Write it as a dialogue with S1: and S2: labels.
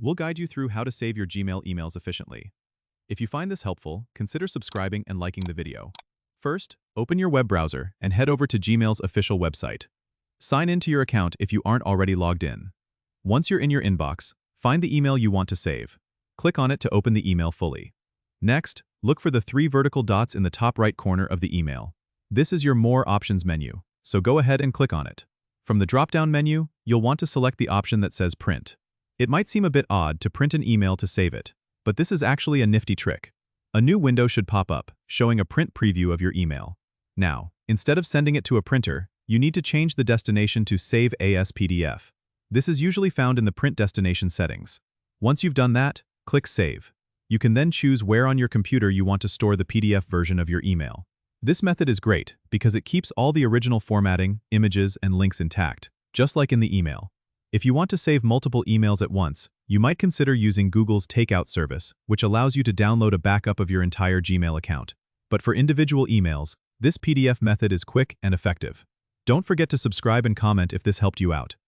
S1: We'll guide you through how to save your Gmail emails efficiently. If you find this helpful, consider subscribing and liking the video. First, open your web browser and head over to Gmail's official website. Sign into your account if you aren't already logged in. Once you're in your inbox, find the email you want to save. Click on it to open the email fully. Next, look for the 3 vertical dots in the top right corner of the email. This is your More Options menu, so go ahead and click on it. From the drop-down menu, you'll want to select the option that says Print. It might seem a bit odd to print an email to save it, but this is actually a nifty trick. A new window should pop up, showing a print preview of your email. Now, instead of sending it to a printer, you need to change the destination to Save as PDF. This is usually found in the print destination settings. Once you've done that, click Save. You can then choose where on your computer you want to store the PDF version of your email. This method is great because it keeps all the original formatting, images, and links intact, just like in the email. If you want to save multiple emails at once, you might consider using Google's Takeout service, which allows you to download a backup of your entire Gmail account. But for individual emails, this PDF method is quick and effective. Don't forget to subscribe and comment if this helped you out.